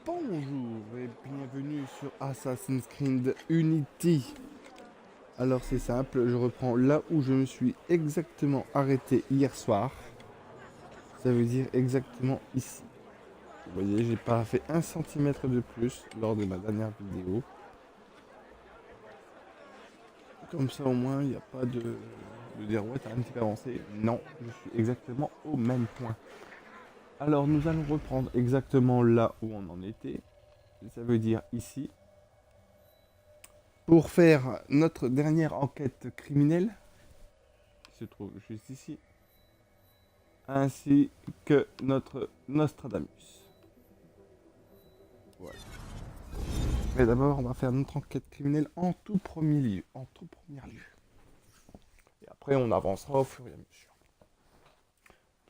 Bonjour et bienvenue sur Assassin's Creed Unity. Alors c'est simple, je reprends là où je me suis exactement arrêté hier soir. Ça veut dire exactement ici. Vous voyez, j'ai pas fait un centimètre de plus lors de ma dernière vidéo. Comme ça au moins il n'y a pas de dire ouais t'as un petit peu avancé. Non, je suis exactement au même point. Alors nous allons reprendre exactement là où on en était. Ça veut dire ici. Pour faire notre dernière enquête criminelle, qui se trouve juste ici, ainsi que notre Nostradamus. Voilà. Mais d'abord, on va faire notre enquête criminelle en tout premier lieu. En tout premier lieu. Et après, on avancera au fur et à mesure.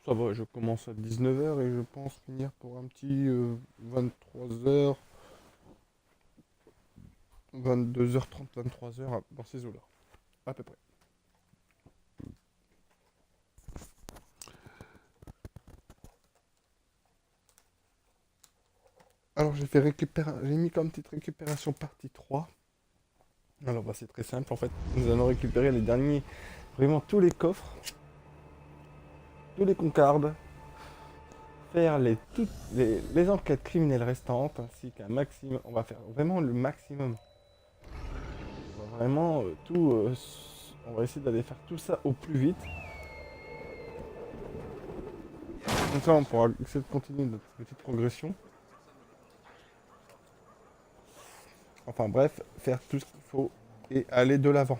Ça va, je commence à 19 h et je pense finir pour un petit 23 h, 22 h 30, 23 h dans ces eaux-là. À peu près. Alors j'ai mis comme petite récupération partie 3. Alors bah, c'est très simple en fait. Nous allons récupérer les derniers, vraiment tous les coffres, tous les concardes, faire les enquêtes criminelles restantes, ainsi qu'un maximum. On va faire vraiment le maximum. On va vraiment on va essayer d'aller faire tout ça au plus vite. Comme ça on pourra essayer de continuer notre petite progression. Enfin bref, faire tout ce qu'il faut et aller de l'avant.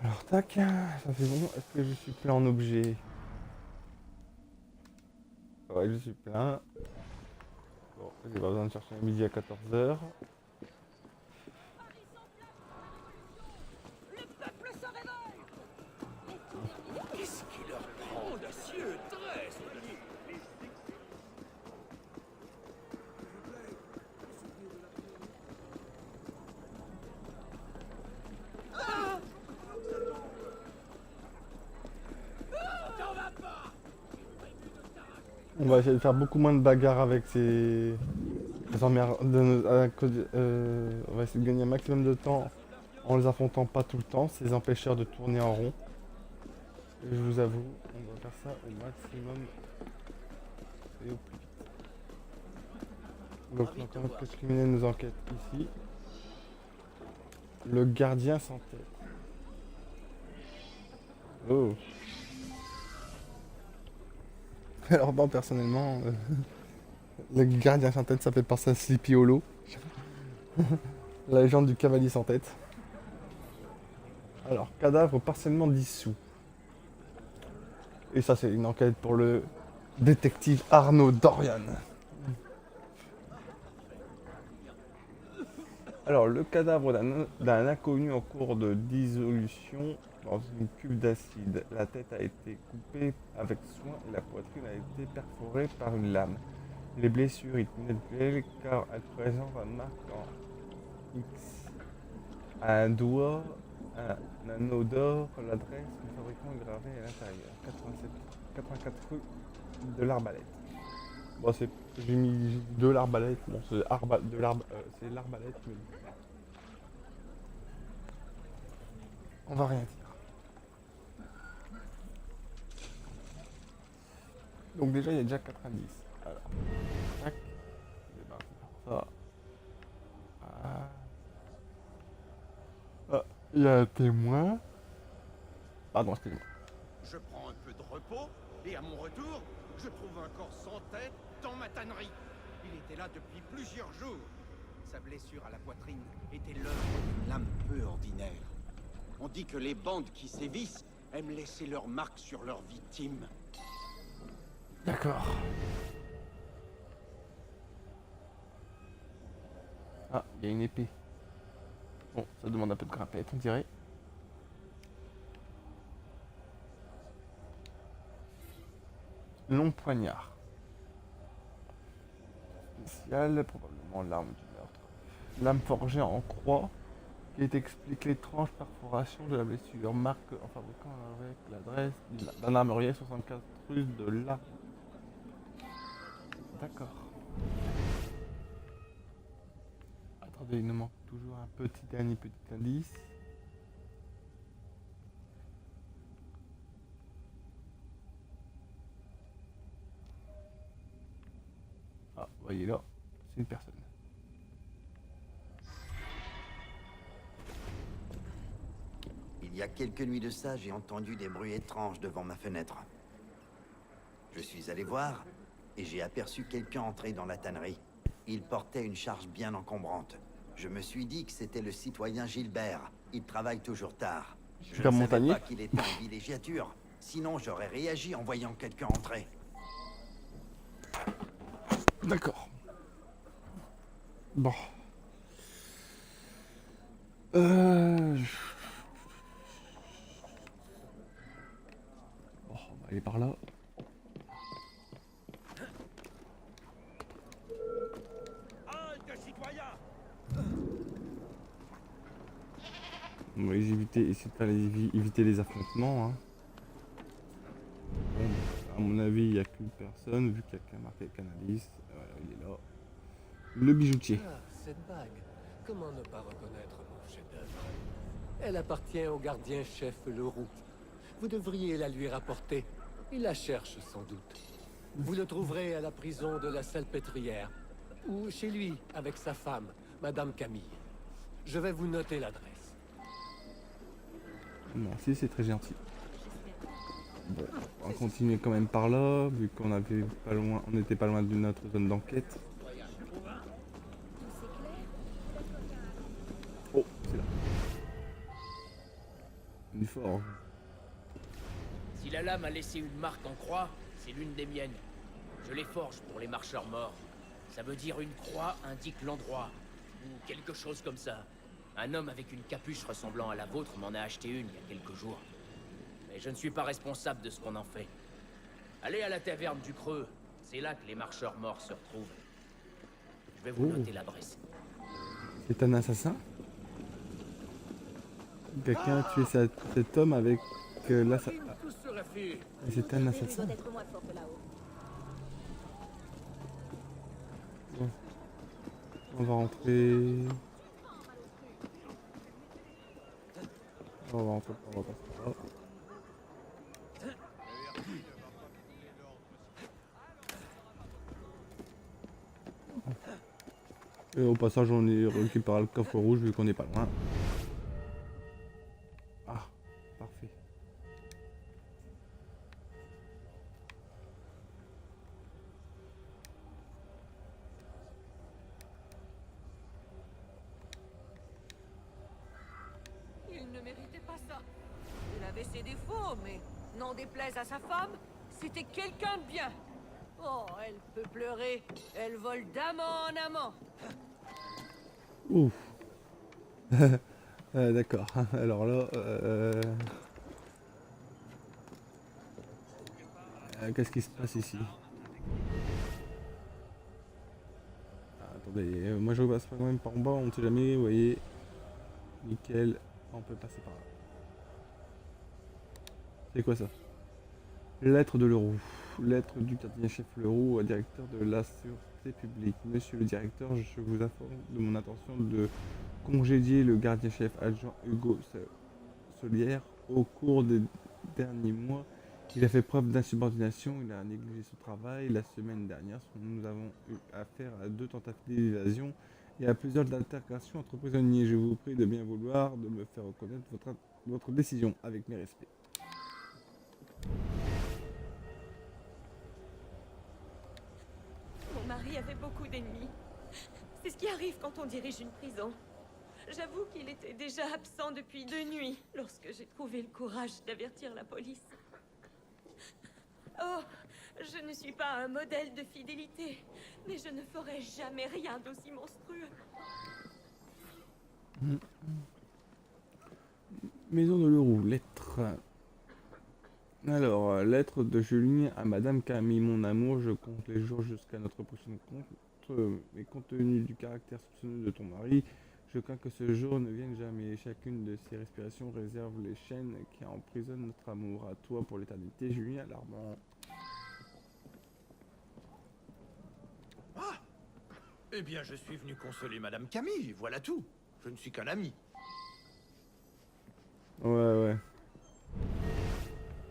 Alors tac, ça c'est bon. Est-ce que je suis plein en objet? Ouais, je suis plein. Bon, j'ai pas besoin de chercher un midi à 14 h. Qu'est-ce qui leur prend, dacieux tresse? On va essayer de faire beaucoup moins de bagarres avec ces emmerdes. On va essayer de gagner un maximum de temps en les affrontant pas tout le temps, ces empêcheurs de tourner en rond. Et je vous avoue, on doit faire ça au maximum et au plus vite. Donc notre enquête criminelle nous enquête ici. Le gardien sans tête. Oh. Alors bon, personnellement, le gardien sans tête, ça fait penser à Sleepy Hollow. La légende du cavalier sans tête. Alors, cadavre partiellement dissous. Et ça, c'est une enquête pour le détective Arnaud Dorian. Alors, le cadavre d'un inconnu en cours de dissolution dans une cuve d'acide. La tête a été coupée avec soin et la poitrine a été perforée par une lame. Les blessures inhabituelles car elles présentent un marque en X. Un doigt, un anneau d'or, l'adresse du fabricant est gravée à l'intérieur. 84 rue de l'Arbalète. Bon, j'ai mis de l'Arbalète. Bon, c'est l'Arbalète, mais on va rien dire. Donc déjà, il y a déjà 90. Alors, tac. C'est parti pour ça. Ah. Ah, il y a un témoin. Pardon, excusez-moi. Je prends un peu de repos, et à mon retour, je trouve un corps sans tête dans ma tannerie. Il était là depuis plusieurs jours. Sa blessure à la poitrine était l'œuvre d'une lame peu ordinaire. On dit que les bandes qui sévissent aiment laisser leurs marques sur leurs victimes. D'accord. Ah, il y a une épée. Bon, ça demande un peu de grimpette, on dirait. Long poignard. Spécial, probablement l'arme du meurtre. Lame forgée en croix qui explique l'étrange perforation de la blessure. Marque en fabriquant avec l'adresse d'un armurier 64 rue de la. D'accord. Attendez, il nous manque toujours un dernier petit indice. Ah, voyez là, c'est une personne. Il y a quelques nuits de ça, j'ai entendu des bruits étranges devant ma fenêtre. Je suis allé voir et j'ai aperçu quelqu'un entrer dans la tannerie. Il portait une charge bien encombrante. Je me suis dit que c'était le citoyen Gilbert. Il travaille toujours tard. Je ne savais pas qu'il était en villégiature. Sinon, j'aurais réagi en voyant quelqu'un entrer. D'accord. Bon. Bon, on va aller par là. Halte, citoyen! On va essayer de éviter les affrontements. Hein. Bon, à mon avis, il n'y a qu'une personne, vu qu'il y a qu'un marqué Canalis. Voilà, il est là. Le bijoutier. Ah, cette bague. Comment ne pas reconnaître mon chef-d'œuvre? Elle appartient au gardien-chef Leroux. Vous devriez la lui rapporter. Il la cherche sans doute. Vous le trouverez à la prison de la Salpêtrière. Ou chez lui, avec sa femme, Madame Camille. Je vais vous noter l'adresse. Merci, c'est très gentil. Bon, on va continuer quand même par là, vu qu'on avait pas loin, on n'était pas loin de notre zone d'enquête. Oh, c'est là. Une forge. Si la lame a laissé une marque en croix, c'est l'une des miennes. Je les forge pour les marcheurs morts. Ça veut dire une croix indique l'endroit, ou quelque chose comme ça. Un homme avec une capuche ressemblant à la vôtre m'en a acheté une il y a quelques jours. Mais je ne suis pas responsable de ce qu'on en fait. Allez à la taverne du Creux, c'est là que les marcheurs morts se retrouvent. Je vais vous noter l'adresse. C'est un assassin? Quelqu'un a tué cet homme avec l'assassin. C'est un assassin? Bon. On va rentrer. On va rentrer, on va passer par là. Et au passage, on est récupéré le coffre rouge vu qu'on n'est pas loin. Ah, parfait. Il ne méritait pas ça. Il avait ses défauts, mais n'en déplaise à sa femme, c'était quelqu'un de bien. Oh, elle peut pleurer. Elle vole d'amant en amant. Ouf. D'accord. Alors là, qu'est-ce qui se passe ici? Ah, attendez, moi je passe quand même par en bas, on ne sait jamais, vous voyez. Nickel, on peut passer par là. C'est quoi ça? Lettre de Leroux. Lettre du gardien-chef Leroux au directeur de la sûreté publique. Monsieur le directeur, je vous informe de mon intention de congédier le gardien-chef adjoint Hugo Solière. Au cours des derniers mois, il a fait preuve d'insubordination, il a négligé son travail. La semaine dernière, nous avons eu affaire à 2 tentatives d'évasion et à plusieurs altercations entre prisonniers. Je vous prie de bien vouloir de me faire reconnaître votre décision avec mes respects. Mon mari avait beaucoup d'ennemis. C'est ce qui arrive quand on dirige une prison. J'avoue qu'il était déjà absent depuis 2 nuits, lorsque j'ai trouvé le courage d'avertir la police. Oh, je ne suis pas un modèle de fidélité, mais je ne ferai jamais rien d'aussi monstrueux. Maison de Leroux, lettre. Alors, lettre de Julien à Madame Camille, mon amour, je compte les jours jusqu'à notre prochaine rencontre, mais compte tenu du caractère soupçonneux de ton mari, Je crains que ce jour ne vienne jamais. Chacune de ces respirations réserve les chaînes qui emprisonnent notre amour. À toi pour l'éternité, Julien Larmand. Ah! Eh bien, je suis venu consoler Madame Camille, voilà tout. Je ne suis qu'un ami. Ouais.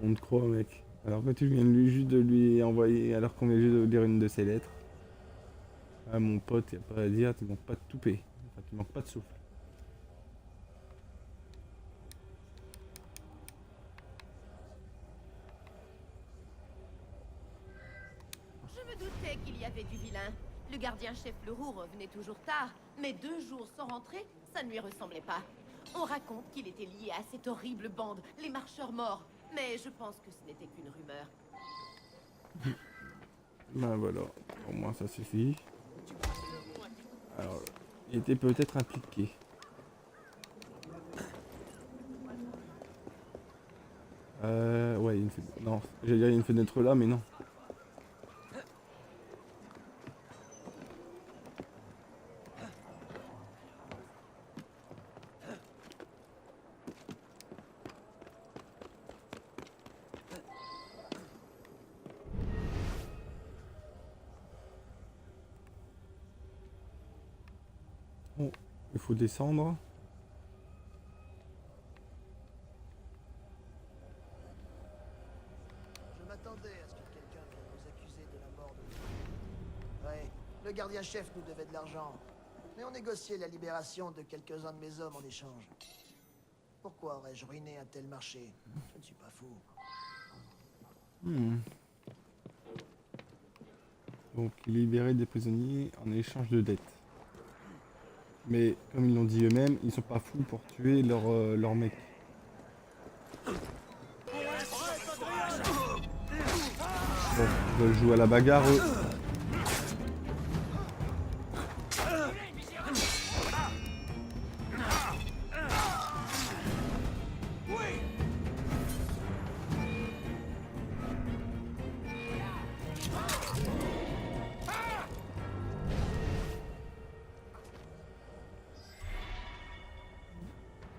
On te croit, mec. Alors que tu viens de juste de lui envoyer, alors qu'on vient juste de lire une de ses lettres. Ah, mon pote, y a pas à dire, tu manques pas de toupet. Enfin, tu manques pas de souffle. Je me doutais qu'il y avait du vilain. Le gardien-chef Leroux revenait toujours tard, mais 2 jours sans rentrer, ça ne lui ressemblait pas. On raconte qu'il était lié à cette horrible bande, les marcheurs morts, mais je pense que ce n'était qu'une rumeur. Ben voilà, au moins ça suffit. Alors, il était peut-être impliqué. Ouais, il y a une fenêtre. Non, j'allais dire il y a une fenêtre là, mais non. Oh, il faut descendre. Je m'attendais à ce que quelqu'un vienne nous accuser de la mort de... Ouais, le gardien-chef nous devait de l'argent. Mais on négociait la libération de quelques-uns de mes hommes en échange. Pourquoi aurais-je ruiné un tel marché? Je ne suis pas fou. Donc, libérer des prisonniers en échange de dettes. Mais, comme ils l'ont dit eux-mêmes, ils sont pas fous pour tuer leur mec. Bon, ils veulent jouer à la bagarre, eux.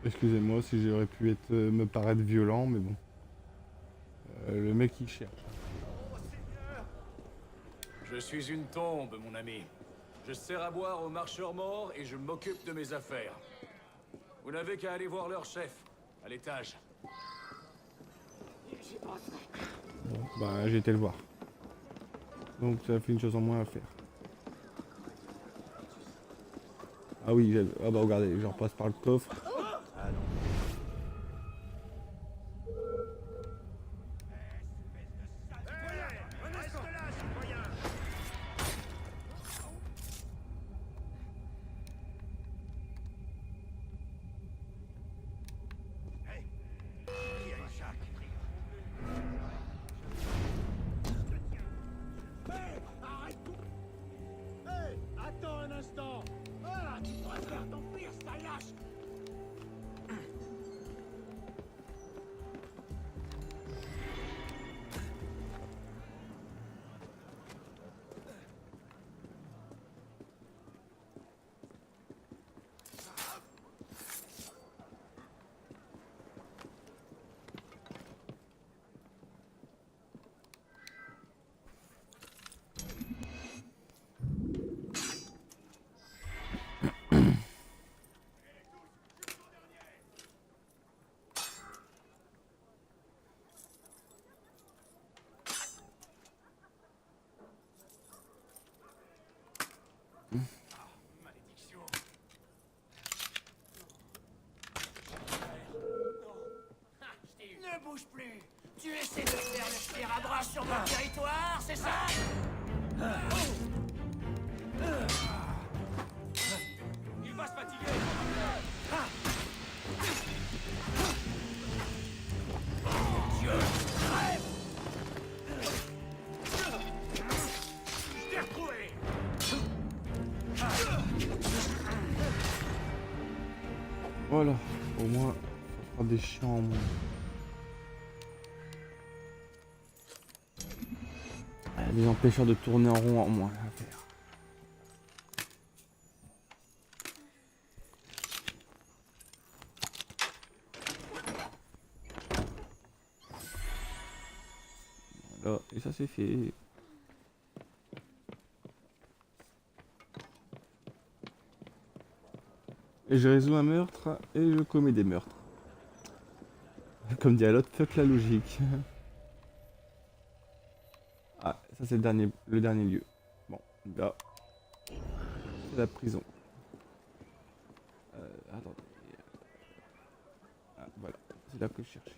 Excusez-moi si j'aurais pu me paraître violent, mais bon. Le mec il cherche. Je suis une tombe, mon ami. Je sers à boire aux marcheurs morts et je m'occupe de mes affaires. Vous n'avez qu'à aller voir leur chef, à l'étage. Bon, bah j'ai été le voir. Donc ça fait une chose en moins à faire. Ah oui, ah bah regardez, je repasse par le coffre. Attends un instant. Ah, tu préfères t'enfuir, sale lâche. Ne bouge plus. Tu essaies de faire le fier à bras sur mon territoire, c'est ça? Il va se fatiguer. Je t'ai retrouvé. Voilà, au moins ça fera des chiants en moins. Des empêcheurs de tourner en rond en moins à faire. Voilà, et ça c'est fait. Et je résous un meurtre et je commets des meurtres. Comme dit à l'autre, fuck la logique. Ah, ça c'est le dernier lieu. Bon, là, c'est la prison. Attendez. Ah, voilà, c'est là que je cherchais.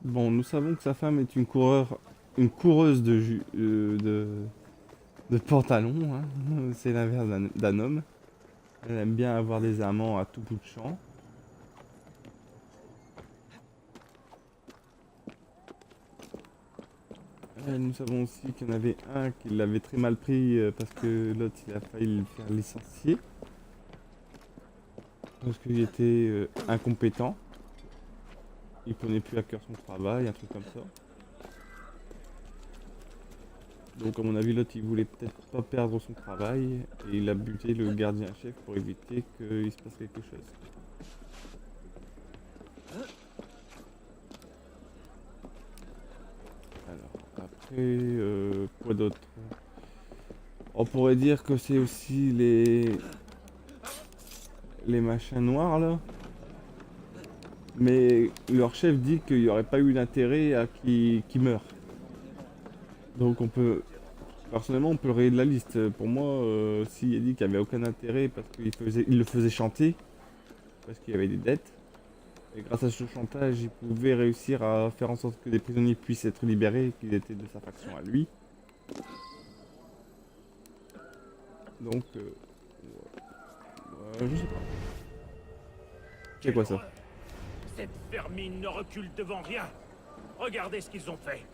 Bon, nous savons que sa femme est une coureuse de pantalon, hein. C'est l'inverse d'un homme. Elle aime bien avoir des amants à tout bout de champ. Nous savons aussi qu'il y en avait un qui l'avait très mal pris parce que l'autre il a failli le faire licencier. Parce qu'il était incompétent. Il prenait plus à cœur son travail, un truc comme ça. Donc à mon avis l'autre il voulait peut-être pas perdre son travail et il a buté le gardien-chef pour éviter qu'il se passe quelque chose. Alors après quoi d'autre? On pourrait dire que c'est aussi les machins noirs là. Mais leur chef dit qu'il n'y aurait pas eu d'intérêt à qui meure. Donc on peut... Personnellement on peut rayer de la liste. Pour moi, s'il a dit qu'il n'y avait aucun intérêt parce qu'il le faisait chanter, parce qu'il y avait des dettes, et grâce à ce chantage il pouvait réussir à faire en sorte que des prisonniers puissent être libérés et qu'ils étaient de sa faction à lui. Donc... je sais pas. C'est quoi ça? Cette vermine ne recule devant rien. Regardez ce qu'ils ont fait.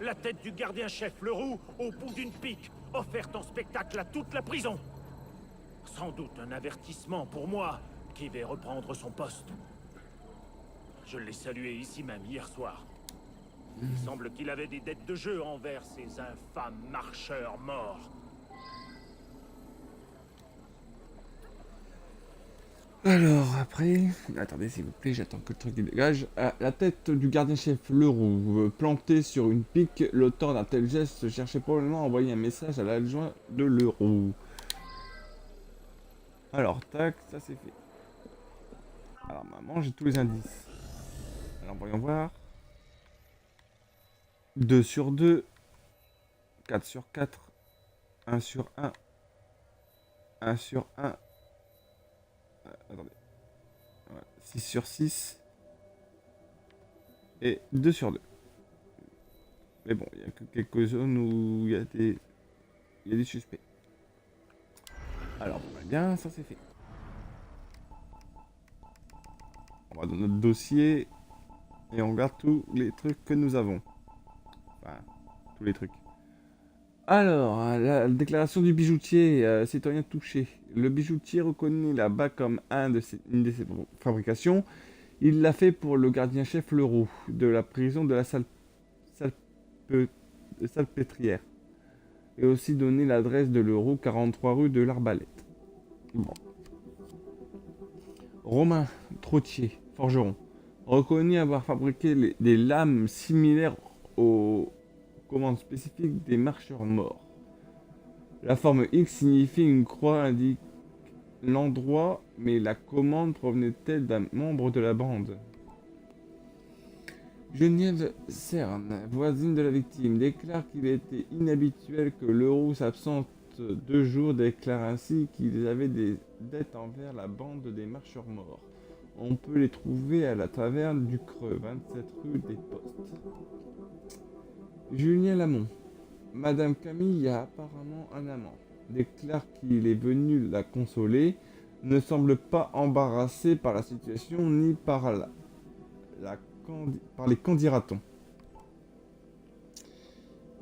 La tête du gardien-chef Leroux au bout d'une pique, offerte en spectacle à toute la prison. Sans doute un avertissement pour moi, qui vais reprendre son poste. Je l'ai salué ici même hier soir. Il semble qu'il avait des dettes de jeu envers ces infâmes marcheurs morts. Alors après, attendez s'il vous plaît, j'attends que le truc dégage. La tête du gardien-chef Leroux, plantée sur une pique, l'auteur d'un tel geste cherchait probablement à envoyer un message à l'adjoint de Leroux. Alors tac, ça c'est fait. Alors maman, j'ai tous les indices. Alors voyons voir. 2 sur 2, 4 sur 4, 1 sur 1, 1 sur 1. Attendez. Ouais, 6 sur 6. Et 2 sur 2. Mais bon, il n'y a que quelques zones où il y a des suspects. Alors, bien, ça c'est fait. On va dans notre dossier et on regarde tous les trucs que nous avons. Enfin, tous les trucs. Alors, la déclaration du bijoutier, citoyen touché. Le bijoutier reconnaît là-bas comme une de ses fabrications. Il l'a fait pour le gardien-chef Leroux, de la prison de la Salpêtrière. Et aussi donné l'adresse de Leroux, 43 rue de l'Arbalète. Bon. Romain Trottier, forgeron, reconnaît avoir fabriqué des lames similaires aux commandes spécifiques des marcheurs morts. La forme X signifie une croix, indique l'endroit, mais la commande provenait-elle d'un membre de la bande? Geneviève Cerne, voisine de la victime, déclare qu'il était inhabituel que Leroux s'absente 2 jours, déclare ainsi qu'ils avaient des dettes envers la bande des marcheurs morts. On peut les trouver à la taverne du Creux, 27 rue des Postes. Julien Lamont. Madame Camille a apparemment un amant. Déclare qu'il est venu la consoler. Ne semble pas embarrassé par la situation ni par les qu'en-dira-t-on.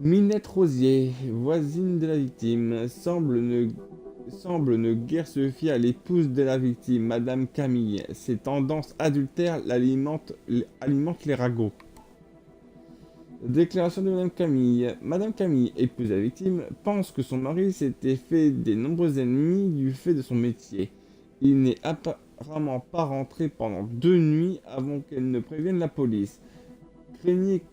Minette Rosier, voisine de la victime, semble ne guère se fier à l'épouse de la victime, Madame Camille. Ses tendances adultères alimentent les ragots. Déclaration de Madame Camille. Madame Camille, épouse de la victime, pense que son mari s'était fait des nombreux ennemis du fait de son métier. Il n'est apparemment pas rentré pendant 2 nuits avant qu'elle ne prévienne la police. Craignez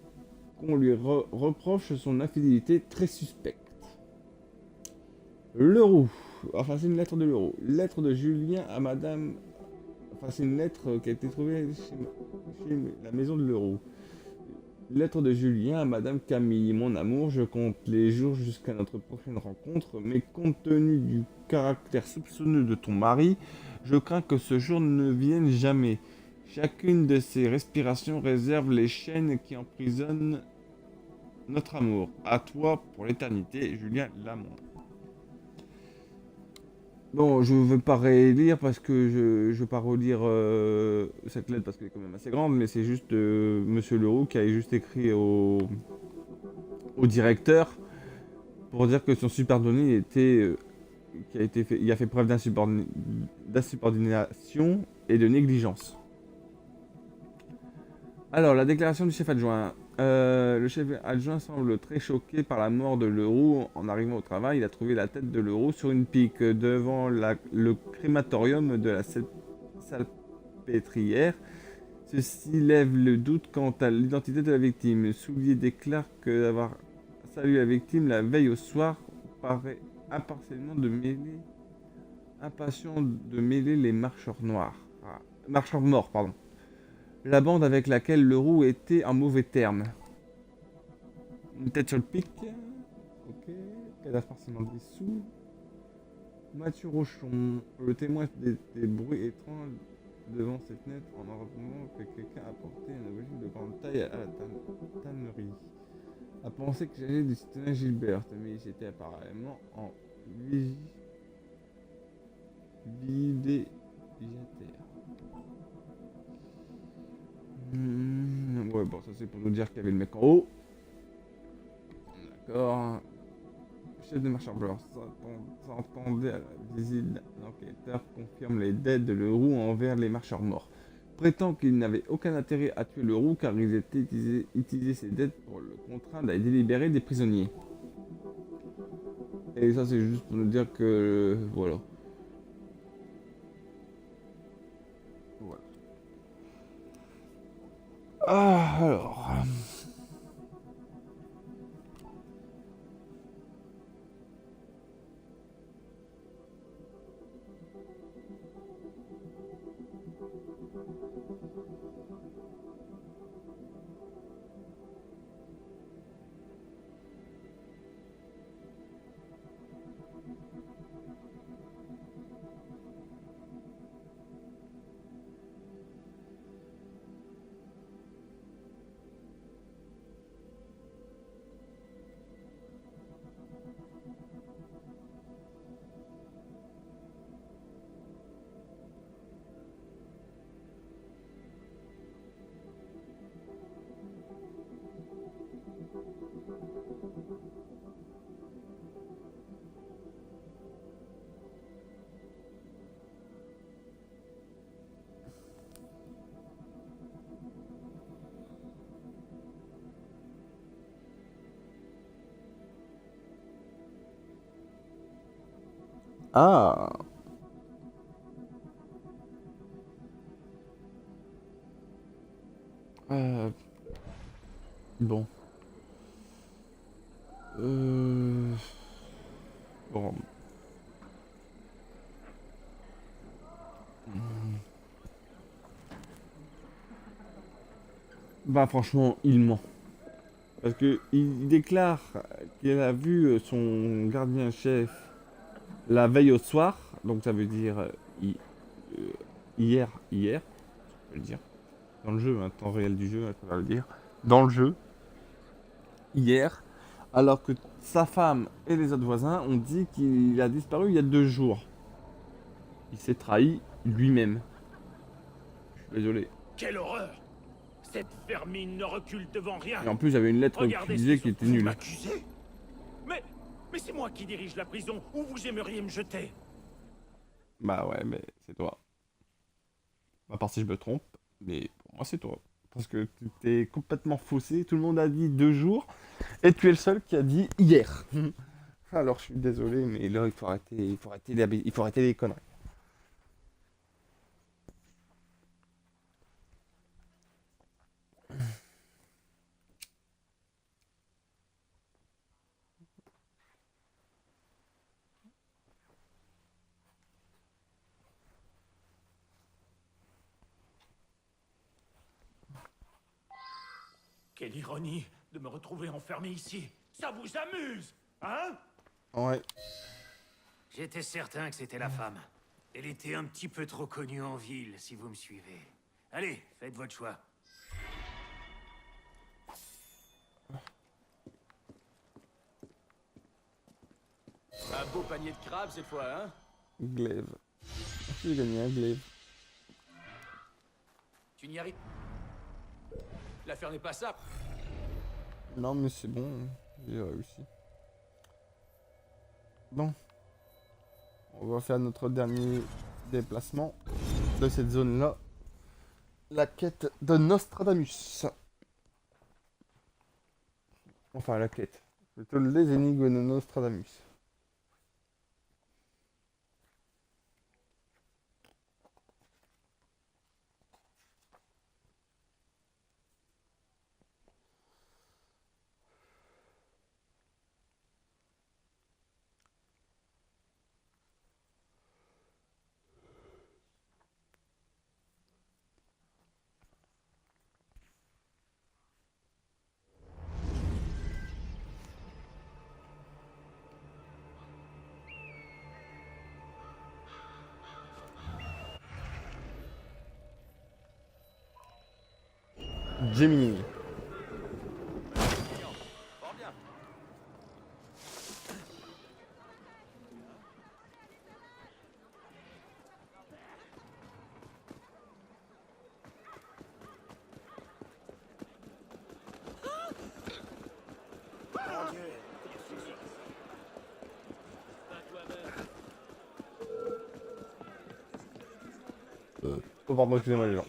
qu'on lui reproche son infidélité très suspecte. Leroux. Enfin, c'est une lettre de Leroux. Lettre de Julien à Madame... Enfin, c'est une lettre qui a été trouvée chez la maison de Leroux. Lettre de Julien à Madame Camille. Mon amour, je compte les jours jusqu'à notre prochaine rencontre, mais compte tenu du caractère soupçonneux de ton mari, je crains que ce jour ne vienne jamais. Chacune de ces respirations réserve les chaînes qui emprisonnent notre amour. À toi pour l'éternité, Julien Lamont. Bon, je ne veux pas relire parce que je ne veux pas relire cette lettre parce qu'elle est quand même assez grande, mais c'est juste Monsieur Leroux qui a juste écrit au directeur pour dire que son subordonné était, il a fait preuve d'insubordination et de négligence. Alors, la déclaration du chef adjoint. Le chef adjoint semble très choqué par la mort de Leroux. En arrivant au travail, il a trouvé la tête de Leroux sur une pique devant le crématorium de la salpêtrière. Ceci lève le doute quant à l'identité de la victime. Soulier déclare que d'avoir salué la victime la veille au soir paraît impatient de mêler les marcheurs morts, pardon. La bande avec laquelle Leroux était en mauvais termes. Une tête sur le pic. Ok. Cadavre partiellement dissous. Mathieu Rochon. Le témoin des bruits étranges devant ses fenêtres en entendant que quelqu'un apportait un objet de grande taille à la tannerie. A pensé que j'allais du citoyen Gilbert, mais j'étais apparemment en villégiataire. Ouais, bon, ça c'est pour nous dire qu'il y avait le mec en haut. D'accord. Chef de marchand blanc s'entendait à la visite d'un enquêteur, confirme les dettes de Leroux envers les marcheurs morts. Prétend qu'il n'avait aucun intérêt à tuer Leroux car ils étaient utilisé ses dettes pour le contraindre à délibérer des prisonniers. Et ça c'est juste pour nous dire que... voilà. Voilà. Ah, alors... Ah. Bon. Bon. Bah franchement, il ment. Parce que il déclare qu'il a vu son gardien-chef la veille au soir, donc ça veut dire hier, je peux le dire. Dans le jeu, temps réel du jeu, ça va le dire. Dans le jeu, hier, alors que sa femme et les autres voisins ont dit qu'il a disparu il y a 2 jours. Il s'est trahi lui-même. Je suis désolé. Quelle horreur! Cette vermine ne recule devant rien. Et en plus, j'avais une lettre qui disait qu'il était nul. M'accuser? Mais c'est moi qui dirige la prison. Où vous aimeriez me jeter? Bah ouais, mais c'est toi. À part si je me trompe, mais pour moi c'est toi. Parce que tu t'es complètement faussé. Tout le monde a dit 2 jours. Et tu es le seul qui a dit hier. Alors je suis désolé, mais là il faut arrêter les conneries. Quelle ironie de me retrouver enfermé ici. Ça vous amuse, hein? Ouais. J'étais certain que c'était la femme. Elle était un petit peu trop connue en ville, si vous me suivez. Allez, faites votre choix. Un beau panier de crabes cette fois, hein? Glaive. J'ai gagné un glaive. Tu n'y arrives. L'affaire n'est pas ça. Non mais c'est bon, j'ai réussi. Bon. On va faire notre dernier déplacement de cette zone-là. La quête de Nostradamus. Enfin la quête. Plutôt les énigmes de Nostradamus. Gemini. Fort bien. Oh pardon, excusez-moi les gens.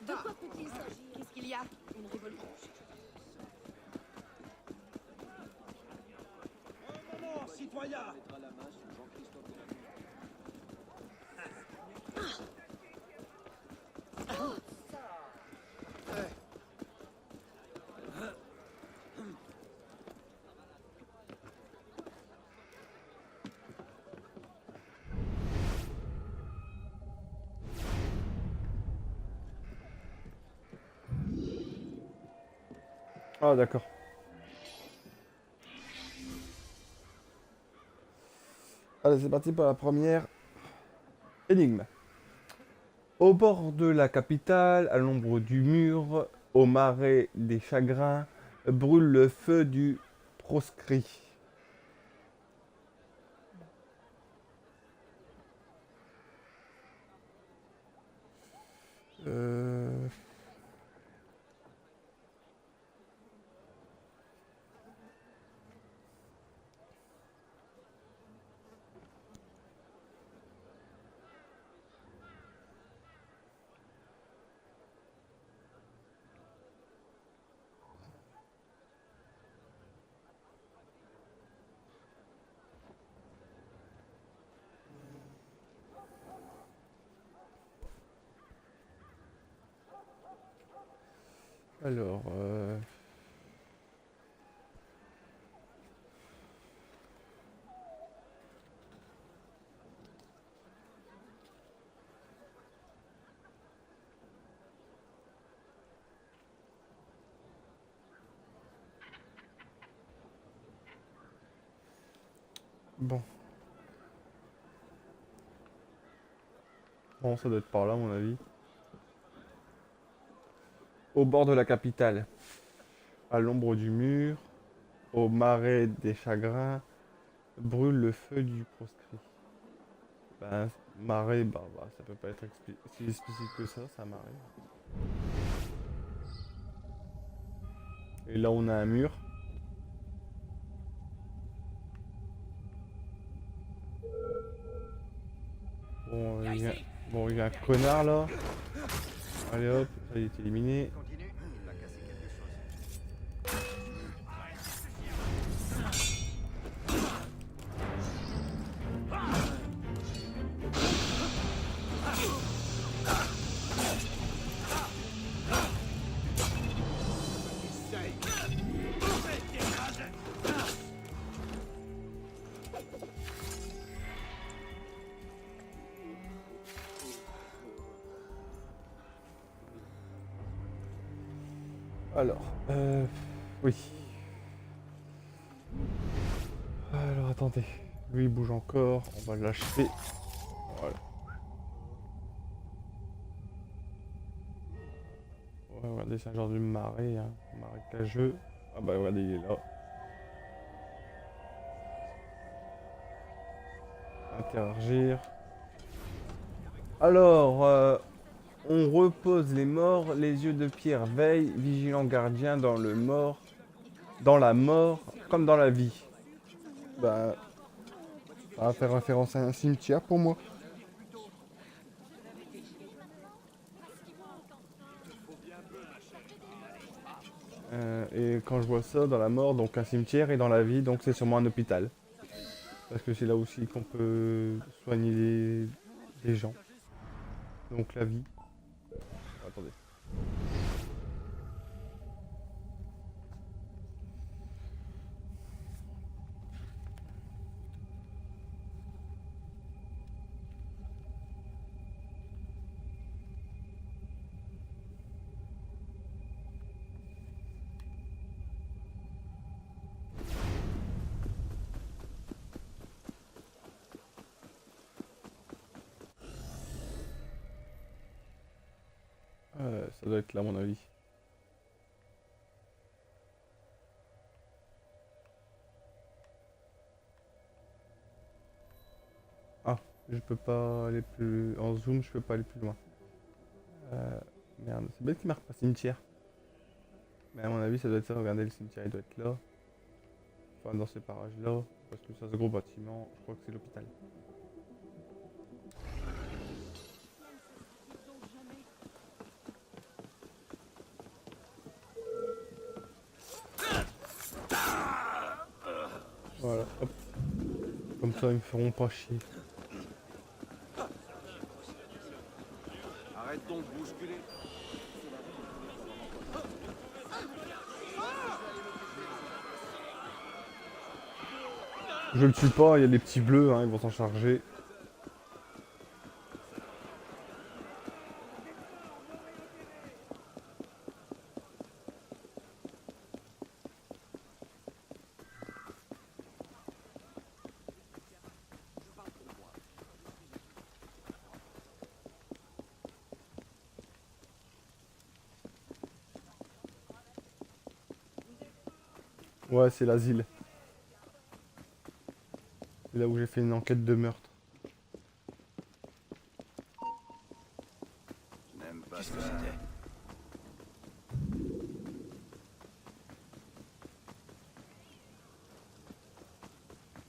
De quoi peut-il s'agir? Qu'est-ce qu'il y a? Une révolte? Citoyen! Ah d'accord. Allez, c'est parti pour la première énigme. Au bord de la capitale, à l'ombre du mur, au marais des chagrins, brûle le feu du proscrit. Euh... Alors, bon. Bon, ça doit être par là, à mon avis. Au bord de la capitale, à l'ombre du mur, au marais des chagrins, brûle le feu du proscrit. Ben, marais, bah, ça peut pas être si explicite que ça marais. Et là, on a un mur. Bon, il y a un connard là. Allez hop, ça il est éliminé. Continue, il va casser quelque chose. Alors, oui. Alors attendez, lui il bouge encore, on va l'achever. Voilà. Ouais, regardez, c'est un genre de marais, hein, marécageux. Ah bah regardez, il est là. Interagir. Alors, on repose les morts, les yeux de pierre veillent, vigilant gardien dans le mort, dans la mort comme dans la vie. Bah, ça va faire référence à un cimetière pour moi. Et quand je vois ça dans la mort, donc un cimetière, et dans la vie, donc c'est sûrement un hôpital. Parce que c'est là aussi qu'on peut soigner les gens. Donc la vie. Attendez. Ça doit être là à mon avis. Ah, je peux pas aller plus... En zoom, je peux pas aller plus loin. Merde, c'est bête qu'il marque pas cimetière. Mais à mon avis, ça doit être ça. Regardez, le cimetière, il doit être là. Enfin, dans ces parages-là. Parce que ça, ce gros bâtiment, je crois que c'est l'hôpital. Voilà, hop. Comme ça, ils me feront pas chier. Arrête donc de bousculer. Je le tue pas, il y a des petits bleus, hein, ils vont s'en charger. Ouais, c'est l'asile. C'est là où j'ai fait une enquête de meurtre. N'aime pas ce que c'était.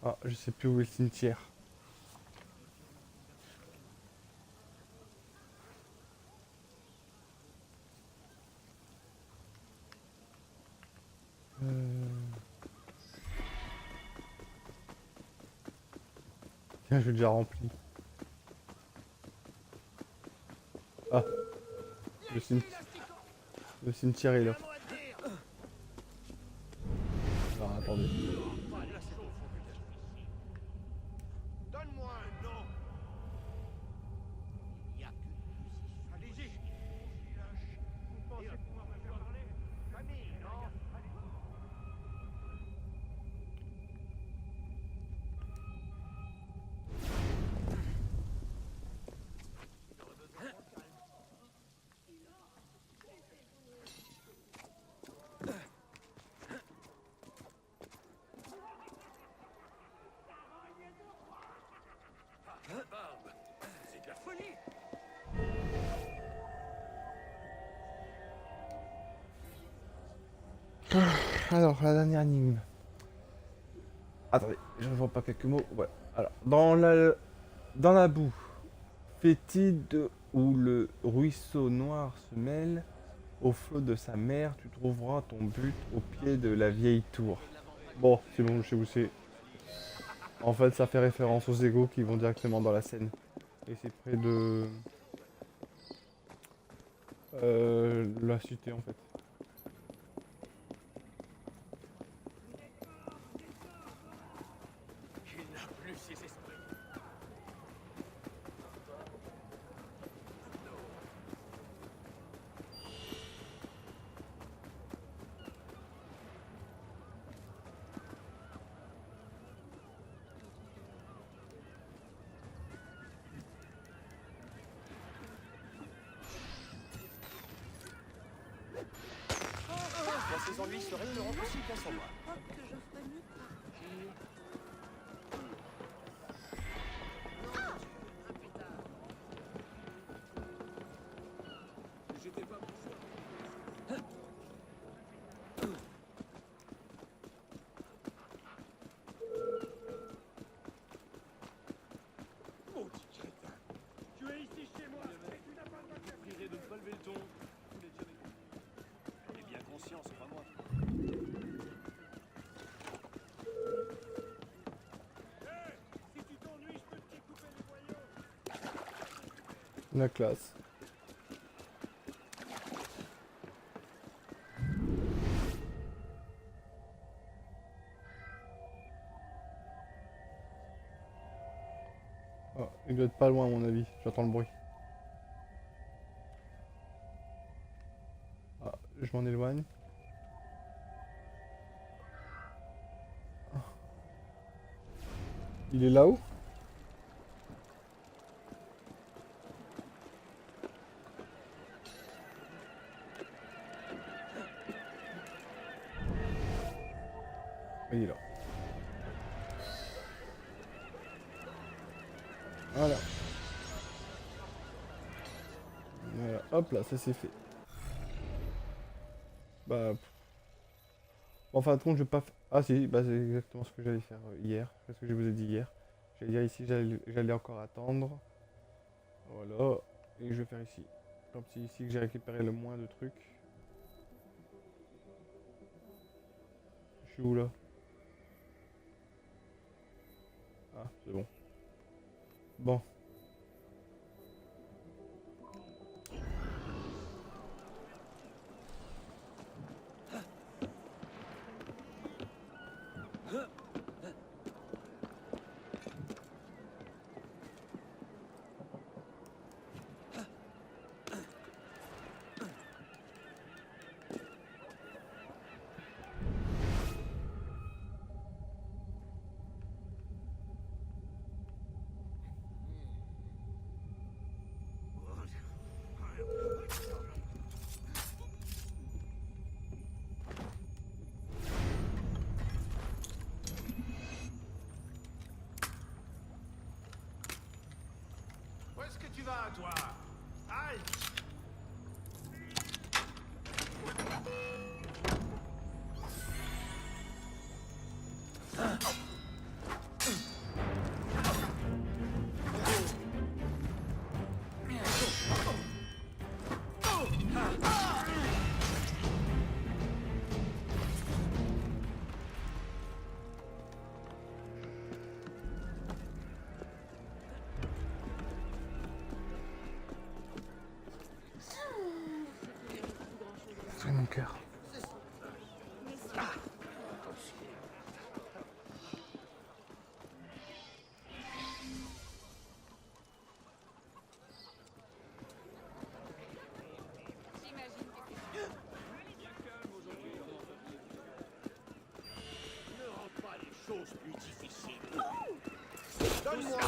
Ah, je sais plus où est le cimetière. Tiens, je l'ai déjà rempli. Ah, le cimetière est là. Ah, attendez. Donne-moi un nom. Il n'y a que... Allez-y. Vous pensez pouvoir me faire parler? Famille, non? C'est de la folie. Alors, la dernière énigme. Attendez, je ne vois pas quelques mots. Ouais. Alors, dans la boue, fait-il de où le ruisseau noir se mêle au flot de sa mer, tu trouveras ton but au pied de la vieille tour. Bon, c'est bon, je sais où c'est. En fait, ça fait référence aux égouts qui vont directement dans la Seine. Et c'est près de... la cité, en fait. Il n'a plus ses esprits. Ses ennuis se régleront aussi bien sans moi. Maudit crétin. Tu es ici chez moi et tu n'as pas le droit de de ne pas lever le ton. Vous l'avez jamais dit. J'en ai bien conscience, crois-moi. Hé, si tu t'ennuies, je peux te découper les boyaux. La classe. Oh, il doit être pas loin à mon avis, j'entends le bruit. Ah, je m'en éloigne. Il est là-haut? Il est là. Voilà. Voilà. Hop là, ça c'est fait. Bah... Bon, en fin de compte, je vais pas... Ah si, bah c'est exactement ce que j'allais faire hier. C'est ce que je vous ai dit hier. J'allais dire ici, j'allais encore attendre. Voilà. Et je vais faire ici. Comme c'est ici que j'ai récupéré le moins de trucs. Je suis où là? Ah, c'est bon. Bon. Où est-ce que tu vas, toi? Halte! C'est mon cœur. Ne rends pas les choses plus difficiles. Donne-moi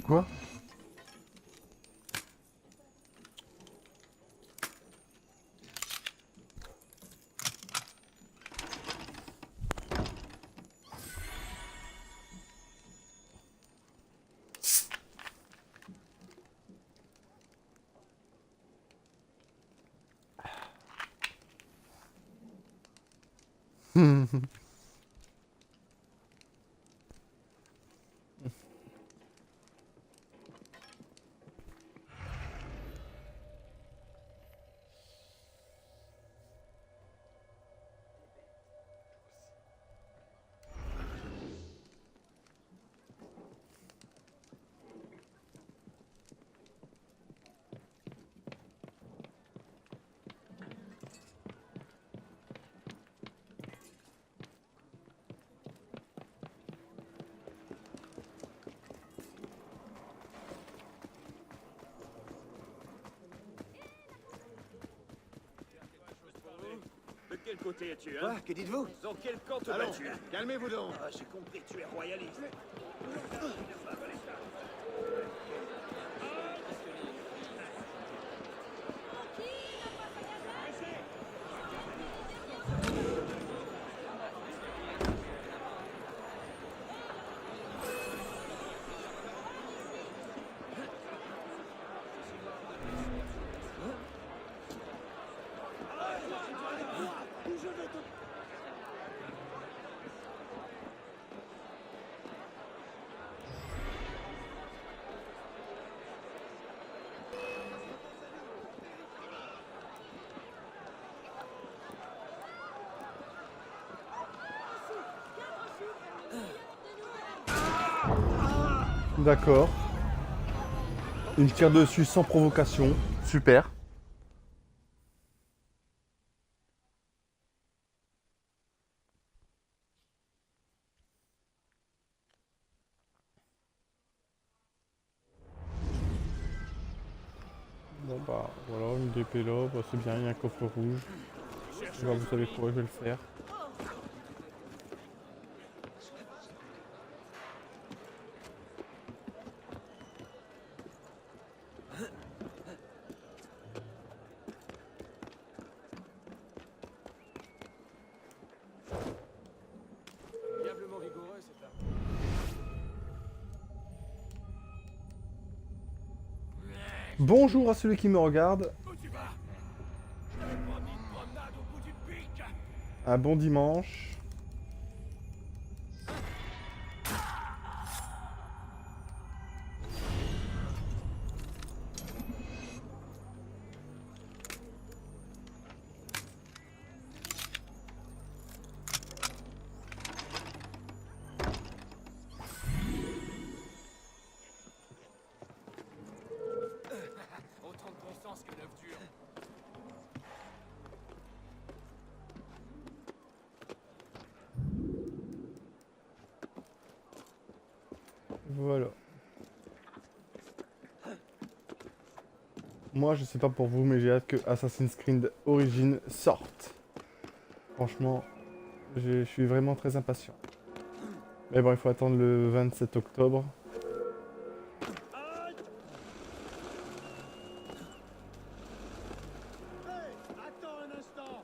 Quoi? De quel côté es-tu, hein? Quoi? Que dites-vous? Dans quel camp te Allons, bats-tu? calmez-vous donc. Ah, j'ai compris, tu es royaliste. D'accord. Il me tire dessus sans provocation. Super. Bon bah voilà, une épée là, bah, c'est bien, il y a un coffre rouge. Bah, vous savez quoi, je vais le faire. Diablement vigoureux, c'est ça. Bonjour à celui qui me regarde. Où tu vas? Je vais prendre une promenade au bout d'une pique. Un bon dimanche. Autant de bon sens que d'œuf dur. Voilà. Moi, je sais pas pour vous, mais j'ai hâte que Assassin's Creed Origins sorte. Franchement, je suis vraiment très impatient. Mais bon, il faut attendre le 27 octobre. Attends un instant.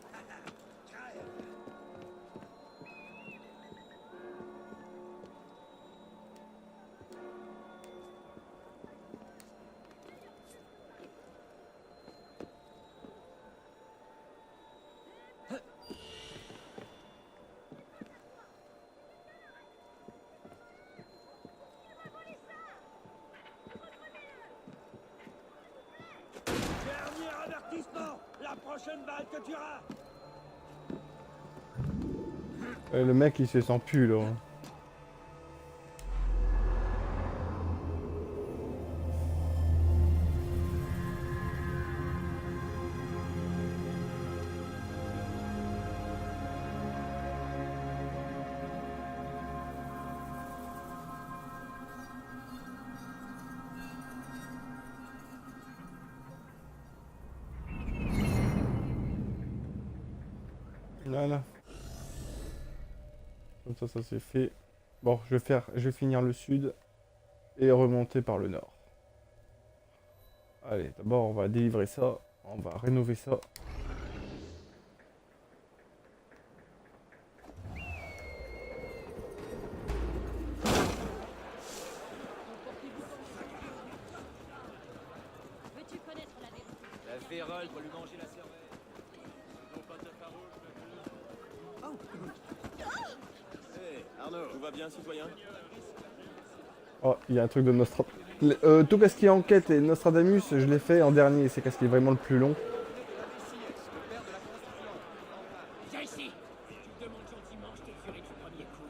Dernier avertissement. La prochaine balle que tu auras. Le mec, il se sent plus, là. Voilà. Comme ça c'est fait. Bon, je vais finir le sud. et remonter par le nord. Allez, d'abord on va délivrer ça, on va rénover ça. Veux-tu connaître la vérité? La vérole pour lui manger la cervelle. Non pas ta farouche, Hé, Arnaud, tout va bien, citoyen? Oh, il y a un truc de Nostradamus. Tout ce qui est enquête et Nostradamus, je l'ai fait en dernier, c'est ce qui est vraiment le plus long. Viens ici. Tu me demandes gentiment, je te tuerai du premier coup.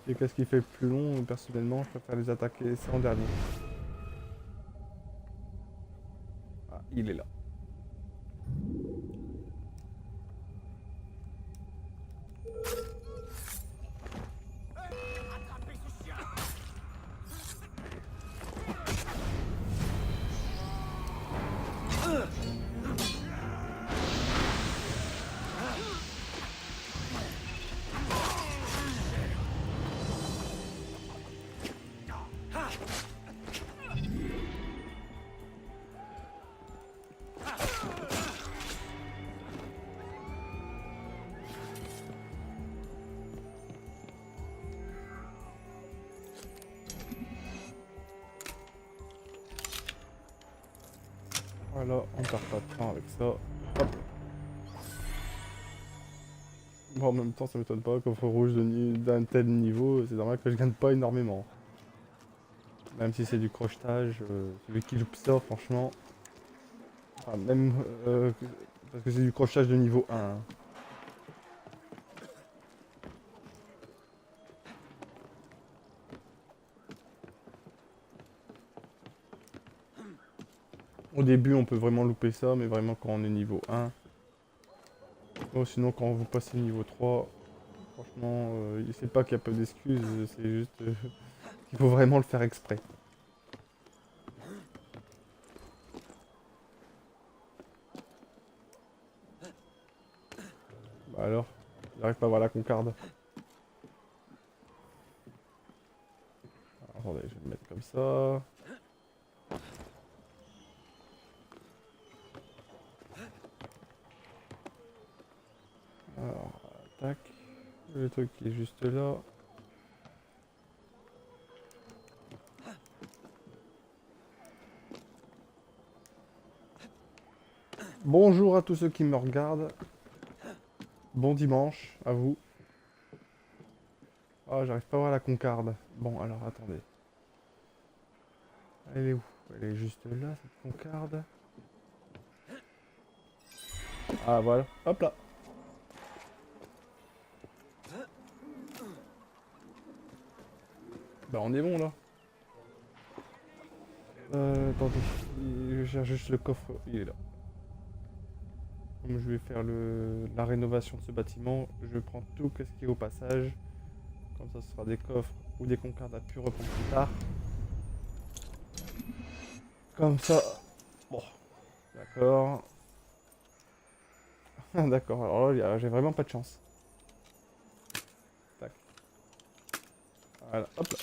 Et qu'est-ce qui fait le plus long, personnellement, je préfère les attaquer ça en dernier. Ah, il est là. Voilà, on perd pas de temps avec ça. Hop. Bon, en même temps, ça m'étonne pas, coffre rouge d'un tel niveau, c'est normal que je gagne pas énormément. Même si c'est du crochetage, celui qui loupe ça, franchement. Enfin, même parce que c'est du crochetage de niveau 1. Hein. Au début, on peut vraiment louper ça, mais vraiment quand on est niveau 1. Oh, sinon, quand vous passez niveau 3, franchement, c'est pas qu'il n'y a pas d'excuses, c'est juste qu'il faut vraiment le faire exprès. Bah alors, j'arrive pas à voir la concarde. Alors, attendez, je vais le mettre comme ça. Alors, tac. Le truc qui est juste là. Bonjour à tous ceux qui me regardent. Bon dimanche à vous. Ah, j'arrive pas à voir la concarde. Bon, alors attendez. Elle est où? Elle est juste là, cette concarde. Ah, voilà. Hop là. Bah, on est bon là. Attendez. Je cherche juste le coffre. Il est là. Comme je vais faire la rénovation de ce bâtiment, je prends tout ce qui est au passage. Comme ça, ce sera des coffres ou des concardes à pu reprendre plus tard. Comme ça. Bon. D'accord. D'accord, alors là, j'ai vraiment pas de chance. Tac. Voilà, hop là.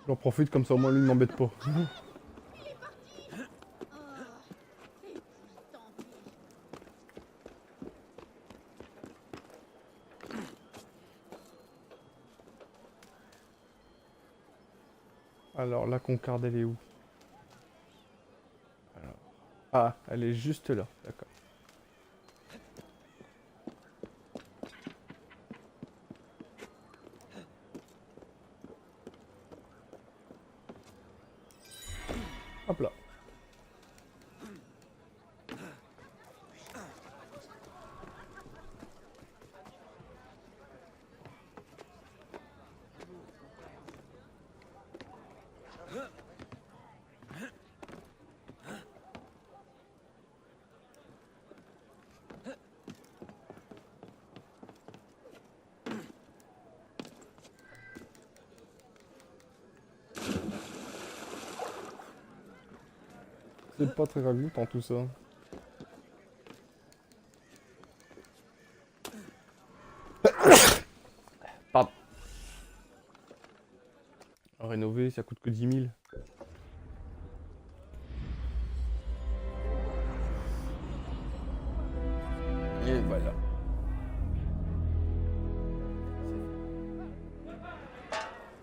J'en profite comme ça au moins lui ne m'embête pas. Alors la concarde elle est où? Alors... Ah, elle est juste là, d'accord. Hop là. C'est pas très ragoûtant tout ça. Pardon. Rénover, ça coûte que 10 000. Et voilà.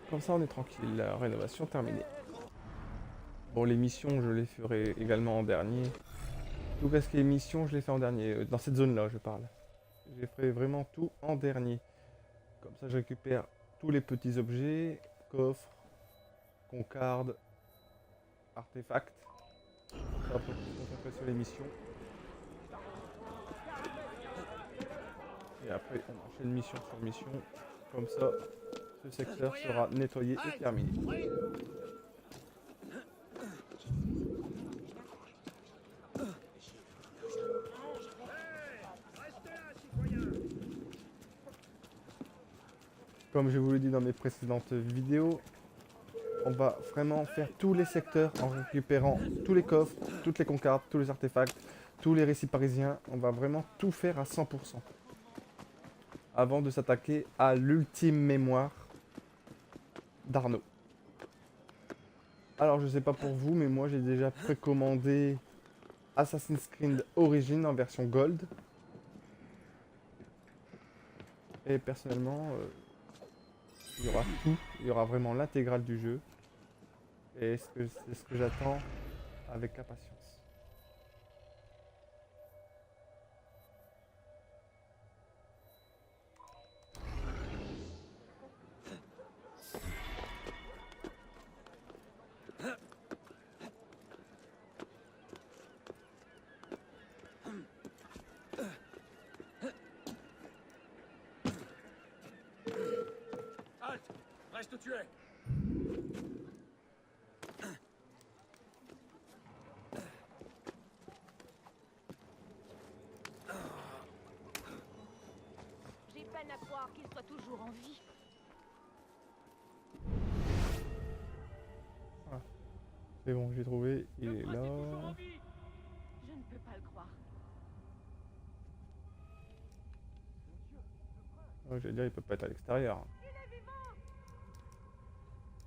Comme ça, on est tranquille. La rénovation terminée. Bon, les missions, je les ferai également en dernier. Tout ce qui est missions, je les fais en dernier. Dans cette zone-là, je parle. Je ferai vraiment tout en dernier. Comme ça, je récupère tous les petits objets, coffres, concardes, artefacts. Ça va se concentrer sur les missions. Et après, on enchaîne mission sur mission. Comme ça, ce secteur sera nettoyé et terminé. Comme je vous l'ai dit dans mes précédentes vidéos, on va vraiment faire tous les secteurs en récupérant tous les coffres, toutes les concardes, tous les artefacts, tous les récits parisiens. On va vraiment tout faire à 100%. Avant de s'attaquer à l'ultime mémoire d'Arnaud. Alors je sais pas pour vous, mais moi j'ai déjà précommandé Assassin's Creed Origins en version Gold. Et personnellement, il y aura tout, il y aura vraiment l'intégrale du jeu. Et c'est ce que j'attends avec impatience. Halte! Reste où tu es! J'ai peine à croire qu'il soit toujours en vie. C'est bon, j'ai trouvé, il est là. Je ne peux pas le croire. Ouais, j'allais dire, il peut pas être à l'extérieur.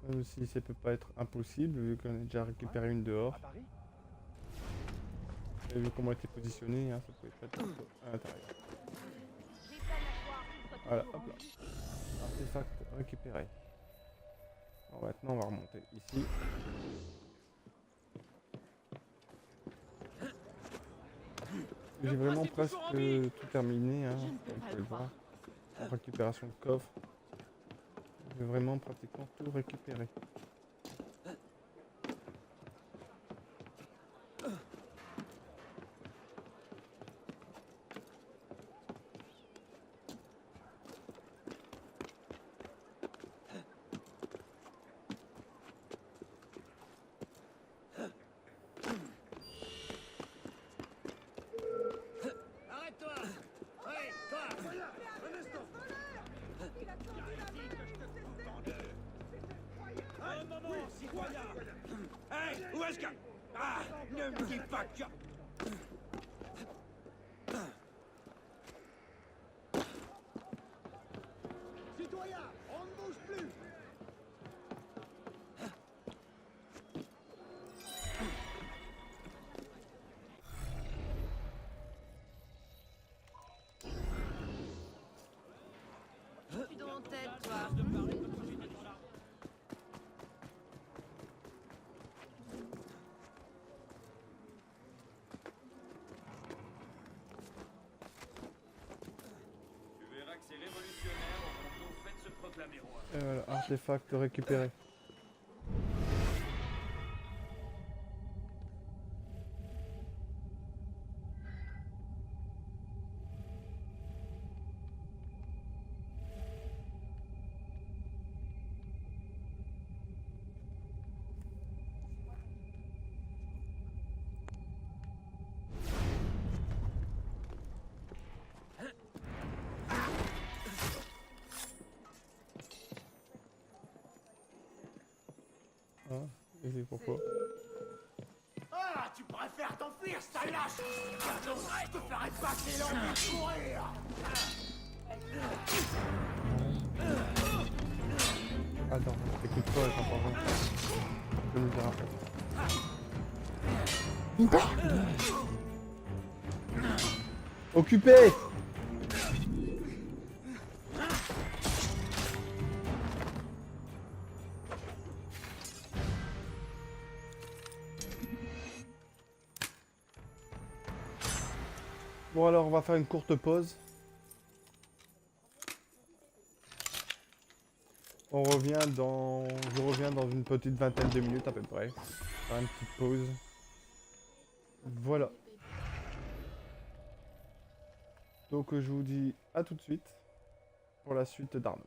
Même si ça peut pas être impossible, vu qu'on a déjà récupéré une dehors. Et vu comment elle était positionnée, hein, ça pouvait être à l'intérieur. J'ai peine à croire qu'il soit Voilà, toujours hop en là. vie. Artefact récupéré. Bon, maintenant, on va remonter ici. J'ai vraiment presque tout terminé, hein, comme vous pouvez le voir. En récupération de coffre. J'ai vraiment pratiquement tout récupéré. Arrête-toi! Ouais, toi! Un instant! Un moment, citoyen! Hey, où est-ce que... Ah, ne me dis pas que... Citoyen, on ne bouge plus! Je suis dans mon tête, toi. Tu verras que ces révolutionnaires auront donc fait de se proclamer roi. Et voilà, artefact récupéré. Ah, et c'est pourquoi. Ah, tu préfères t'enfuir, sale lâche. Pardon, je te ferai passer l'envie de courir. Attends, écoute pas, j'en parle rien. Je vais le dire après. Occupé! Bon alors on va faire une courte pause. Je reviens dans une petite vingtaine de minutes à peu près. Faire une petite pause. Voilà. Donc je vous dis à tout de suite pour la suite d'Armes.